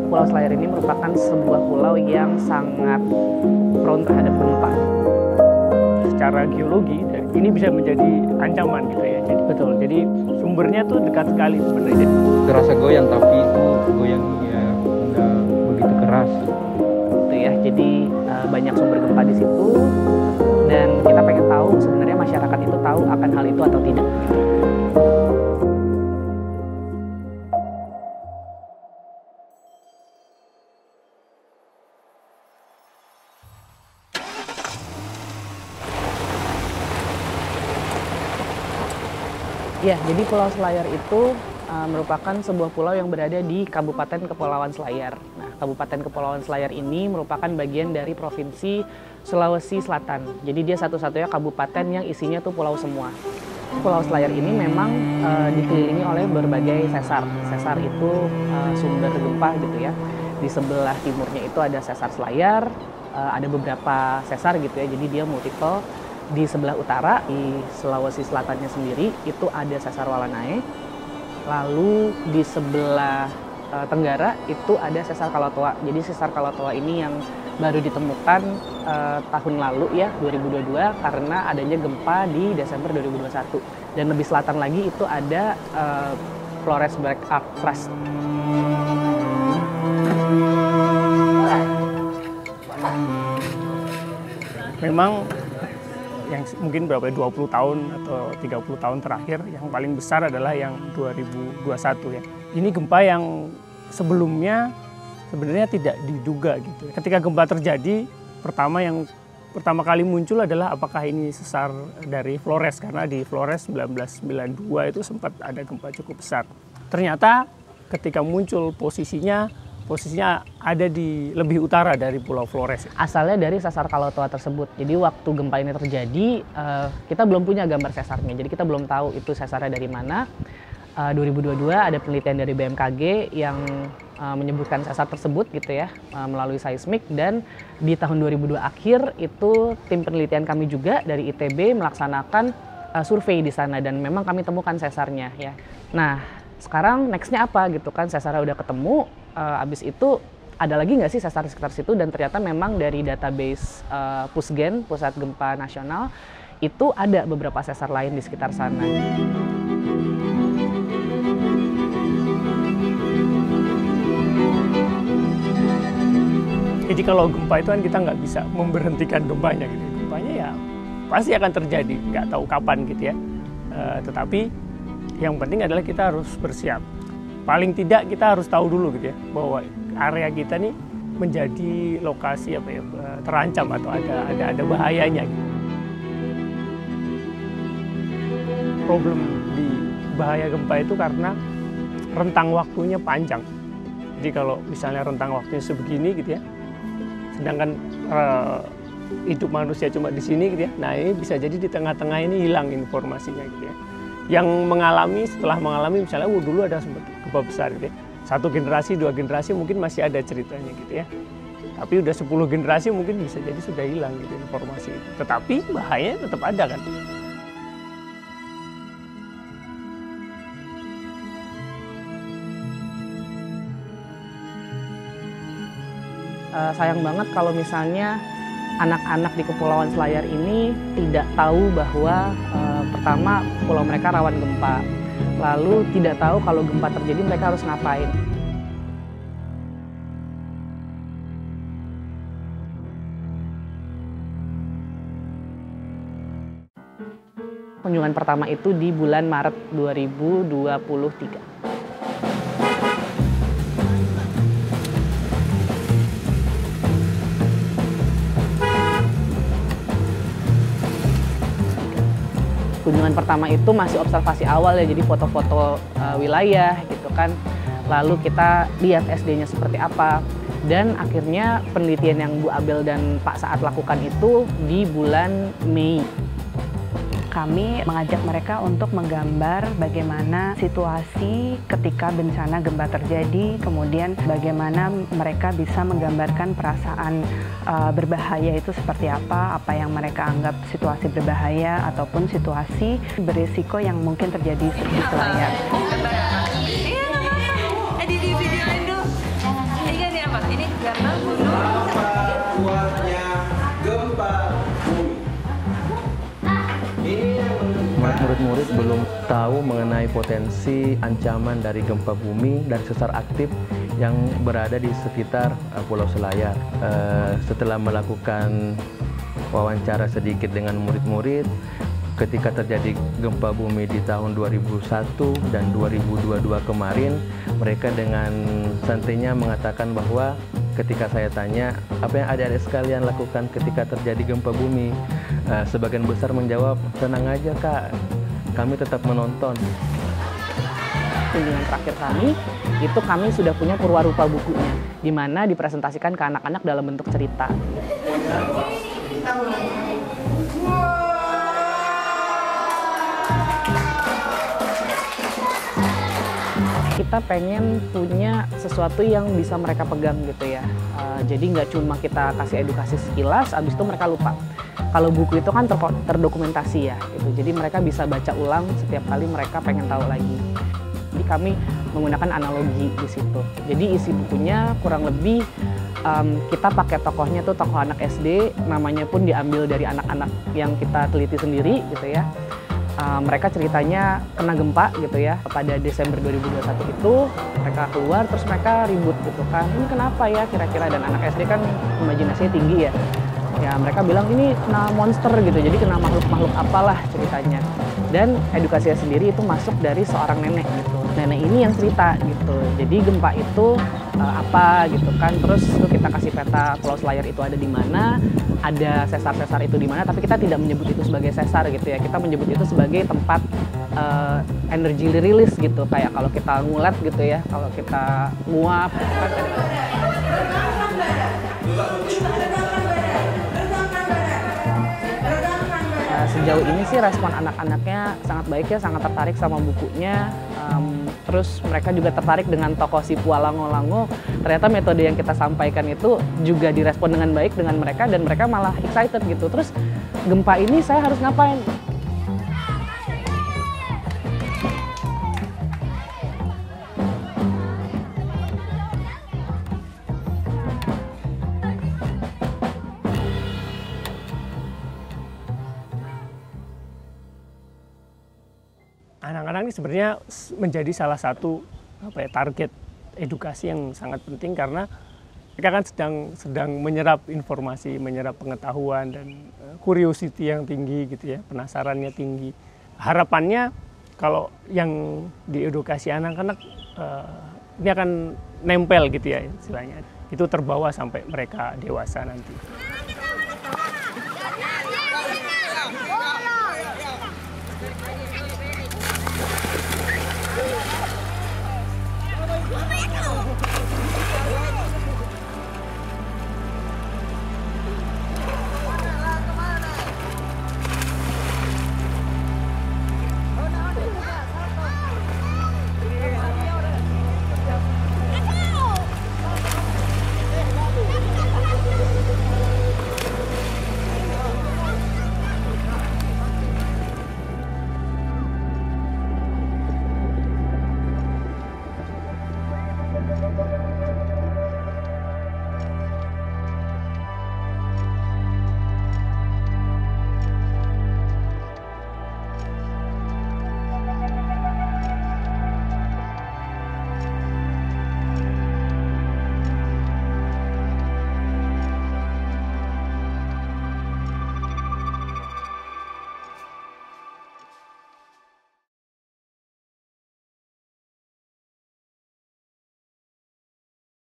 Pulau Selayar ini merupakan sebuah pulau yang sangat prone terhadap gempa. Secara geologi, ini bisa menjadi ancaman gitu ya. Jadi betul. Jadi sumbernya tuh dekat sekali sebenarnya. Terasa goyang tapi itu goyangnya nggak begitu keras. Itu ya. Jadi banyak sumber gempa di situ dan kita pengen tahu sebenarnya masyarakat itu tahu akan hal itu atau tidak. Ya, jadi Pulau Selayar itu merupakan sebuah pulau yang berada di Kabupaten Kepulauan Selayar. Nah, Kabupaten Kepulauan Selayar ini merupakan bagian dari Provinsi Sulawesi Selatan. Jadi dia satu-satunya kabupaten yang isinya tuh pulau semua. Pulau Selayar ini memang dikelilingi oleh berbagai sesar. Sesar itu sumber gempa gitu ya. Di sebelah timurnya itu ada sesar Selayar, ada beberapa sesar gitu ya. Jadi dia multiple. Di sebelah utara, di Sulawesi Selatannya sendiri, itu ada sesar Walanae. Lalu di sebelah tenggara itu ada sesar Kalotoa. Jadi sesar Kalotoa ini yang baru ditemukan tahun lalu ya, 2022, karena adanya gempa di Desember 2021. Dan lebih selatan lagi itu ada Flores Black Arc Thrust. Memang yang mungkin berapa 20 tahun atau 30 tahun terakhir yang paling besar adalah yang 2021 ya. Ini gempa yang sebelumnya sebenarnya tidak diduga gitu. Ketika gempa terjadi, pertama kali muncul adalah apakah ini sesar dari Flores, karena di Flores 1992 itu sempat ada gempa cukup besar. Ternyata ketika muncul posisinya ada di lebih utara dari Pulau Flores. Asalnya dari sesar Kalotoa tersebut. Jadi waktu gempa ini terjadi, kita belum punya gambar sesarnya. Jadi kita belum tahu itu sesarnya dari mana. 2022 ada penelitian dari BMKG yang menyebutkan sesar tersebut gitu ya, melalui seismik. Dan di tahun 2002 akhir itu tim penelitian kami juga dari ITB melaksanakan survei di sana dan memang kami temukan sesarnya ya. Nah, sekarang nextnya apa gitu kan, sesarnya udah ketemu. Abis itu ada lagi nggak sih sesar di sekitar situ, dan ternyata memang dari database Pusgen, Pusat Gempa Nasional, itu ada beberapa sesar lain di sekitar sana. Jadi kalau gempa itu kan kita nggak bisa memberhentikan gempanya gitu. Gempanya ya pasti akan terjadi, nggak tahu kapan gitu ya. Tetapi yang penting adalah kita harus bersiap. Paling tidak kita harus tahu dulu gitu ya, bahwa area kita nih menjadi lokasi apa ya, terancam atau ada bahayanya gitu. Problem di bahaya gempa itu karena rentang waktunya panjang. Jadi kalau misalnya rentang waktunya sebegini gitu ya, sedangkan hidup manusia cuma di sini gitu ya, nah ini bisa jadi di tengah-tengah ini hilang informasinya gitu ya. Yang setelah mengalami misalnya dulu ada sempat gempa besar gitu ya. 1 generasi, 2 generasi mungkin masih ada ceritanya gitu ya. Tapi udah 10 generasi mungkin bisa jadi sudah hilang gitu informasi itu. Tetapi bahayanya tetap ada kan. Sayang banget kalau misalnya anak-anak di Kepulauan Selayar ini tidak tahu bahwa pertama pulau mereka rawan gempa, lalu tidak tahu kalau gempa terjadi mereka harus ngapain. Kunjungan pertama itu di bulan Maret 2023. Kunjungan pertama itu masih observasi awal ya, jadi foto-foto wilayah gitu kan. Lalu kita lihat SD-nya seperti apa. Dan akhirnya penelitian yang Bu Abel dan Pak Saat lakukan itu di bulan Mei. kami mengajak mereka untuk menggambar bagaimana situasi ketika bencana gempa terjadi, kemudian bagaimana mereka bisa menggambarkan perasaan berbahaya itu seperti apa yang mereka anggap situasi berbahaya ataupun situasi berisiko yang mungkin terjadi di selayar. Di videoin dulu. Ini apa? Ini gambar gunung. Kuatnya gempa bumi. Murid-murid belum tahu mengenai potensi ancaman dari gempa bumi dan sesar aktif yang berada di sekitar Pulau Selayar. Setelah melakukan wawancara sedikit dengan murid-murid, ketika terjadi gempa bumi di tahun 2001 dan 2022 kemarin, mereka dengan santainya mengatakan bahwa ketika saya tanya, apa yang adik-adik sekalian lakukan ketika terjadi gempa bumi? Sebagian besar menjawab, tenang aja kak, kami tetap menonton. Kunjungan terakhir kami, itu kami sudah punya purwarupa bukunya, di mana dipresentasikan ke anak-anak dalam bentuk cerita. Kita pengen punya sesuatu yang bisa mereka pegang gitu ya. Jadi nggak cuma kita kasih edukasi sekilas, abis itu mereka lupa. Kalau buku itu kan terdokumentasi ya, gitu. Jadi mereka bisa baca ulang setiap kali mereka pengen tahu lagi. Jadi kami menggunakan analogi di situ. Jadi isi bukunya kurang lebih kita pakai tokohnya tuh tokoh anak SD, namanya pun diambil dari anak-anak yang kita teliti sendiri gitu ya. Mereka ceritanya kena gempa gitu ya, pada Desember 2021 itu mereka keluar terus mereka ribut gitu kan, ini kenapa ya kira-kira, dan anak SD kan imajinasinya tinggi ya. Ya mereka bilang ini kena monster gitu, jadi kena makhluk-makhluk apalah ceritanya. Dan edukasinya sendiri itu masuk dari seorang nenek gitu. Nenek ini yang cerita gitu, jadi gempa itu apa gitu kan, terus itu kita kasih peta Pulau Selayar itu ada di mana, ada sesar-sesar itu di mana, tapi kita tidak menyebut itu sebagai sesar gitu ya, kita menyebut itu sebagai tempat energy release gitu, kayak kalau kita ngulet gitu ya, kalau kita nguap kan sejauh ini sih respon anak-anaknya sangat baik ya, sangat tertarik sama bukunya. Terus mereka juga tertarik dengan tokoh si Pualango-Lango. Ternyata metode yang kita sampaikan itu juga direspon dengan baik dengan mereka, dan mereka malah excited gitu. Terus gempa ini saya harus ngapain? Anak-anak ini sebenarnya menjadi salah satu target edukasi yang sangat penting, karena mereka kan sedang menyerap informasi, menyerap pengetahuan dan curiosity yang tinggi gitu ya, penasarannya tinggi. Harapannya kalau yang diedukasi anak-anak ini akan nempel gitu ya istilahnya, itu terbawa sampai mereka dewasa nanti.